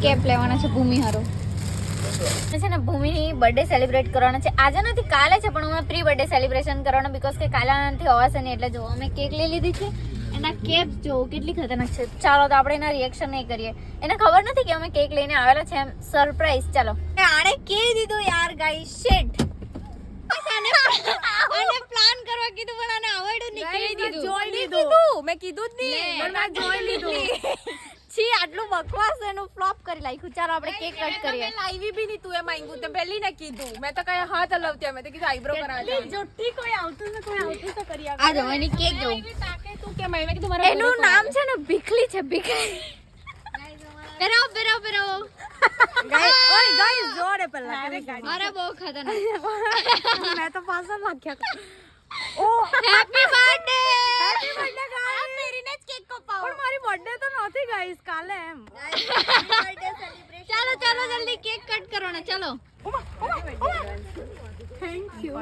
Cap લેવાના છે ભૂમિ હારો છે ને. ભૂમિની બર્થડે સેલિબ્રેટ કરવાનો છે આજે નથી કાલે છે, પણ અમે પ્રી બર્થડે સેલિબ્રેશન કરવાનો બીકોઝ કે કાલે નથી અવાશે નહીં, એટલે જો અમે કેક લઈ લીધી છે. એના કેપ જો કેટલી ખતરનાક છે. ચાલો તો આપણે એના રિએક્શન નહીં કરીએ. એને ખબર નથી કે અમે કેક લઈને આવેલા છે એમ, સરપ્રાઈઝ. ચાલો આણે કહી દીધું યાર ગાઈસ, શિટ. આને પ્લાન કરવા કીધું પણ આને આવડ્યું નહીં. કહી દીધું, જોઈ લીધું. મેં કીધું જ નહીં, પણ મેં જોઈ લીધું. છી આટલું બકવાસ એનું ફ્લોપ કરી નાખ્યું. ચાલો આપણે કેક કટ કરીએ. લાઈવી બી નહીં, તું એ માંગ્યું તે પહેલી ને કીધું. મેં તો કઈ હાથ હલાવતી, મેં તો કીધું આઈબ્રો કરાવજો. જોઠી કોઈ આવતું ને કોઈ આવતું તો કરી આ જો એની કેક જો. તું કે મેં કીધું મારા એનું નામ છે ને ભીખલી છે, ભીખલી. પેરાવો ગાઈસ જોડે પેલા અરે બહુ ખતરનાક. મેં તો પાછળ લાગ્યા. ઓ happy birthday. Happy birthday guys. મેરીને જ કેક કપાવો. પણ મારી બર્થડે તો નહોતી ગાઈસ, કાલે એમ. ચાલો ચાલો જલ્દી કેક કટ કરો ને. ચાલો થેન્ક યુ.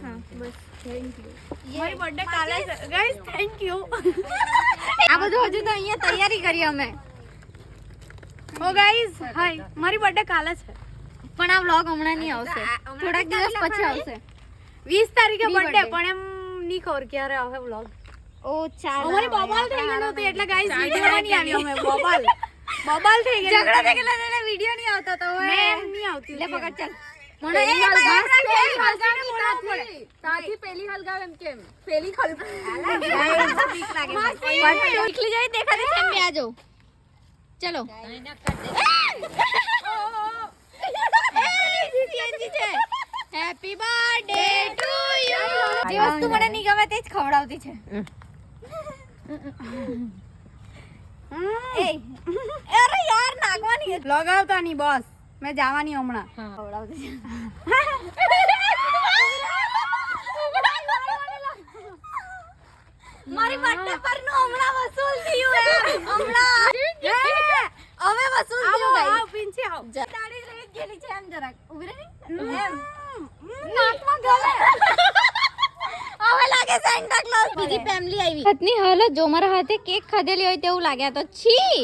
હા બસ થેન્ક યુ. મારી બર્થડે કાલે છે ગાઈસ, થેન્ક યુ. આ બધું હજુ તો અહીંયા તૈયારી કરી અમે. ઓ ગાઈસ હાય, મારી બર્થડે કાલે છે, પણ આ વ્લોગ હમણાં નહીં આવશે, થોડાક દિવસ પછી આવશે. 20 તારીખે બર્થડે, પણ એમ નહીં ખબર ક્યારે આવે વ્લોગ. ઓ ચાલો અમારી બોબાલ થઈ ગઈ નહોતી એટલે ગાઈસ વિડિયો નહીં આવી. અમે બોબાલ થઈ ગઈ. ઝઘડા થઈ ગયેલા એટલે વિડિયો નહીં આવતો તો હવે મેં નહીં આવતી. લે પકડ ચાલ. મને એ સાથી પેલી હલગાવ એમ કેમ પેલી હલગાવ નીકળી જાય દેખાતી છે એમ બે આજો. ચલો હેપી બર્થડે ટુ યુ. જે વસ્તુ મને નહીં ગમે તે જ ખવડાવતી છે. એ અરે યાર નાગવાની વ્લોગ આવતા નહીં બોસ, મેં જવાની હમણાં. ખવડાવતી છે. મારી બર્થડે પર નું હમણાં વસૂલ થયું હમણાં હવે વસૂલ થયું ગાઈસ. પિંચી આવ. તાળી રહી ગયેલી છે એમ જરાક ઉભી રહી એમ નાકમાં ગલે. હવે લાગે સેન્ટા ક્લોઝ. બીજી ફેમિલી આવી. હાથની હાલત જો મારા હાથે કેક ખાધેલી હોય તેવું લાગ્યા તો છી.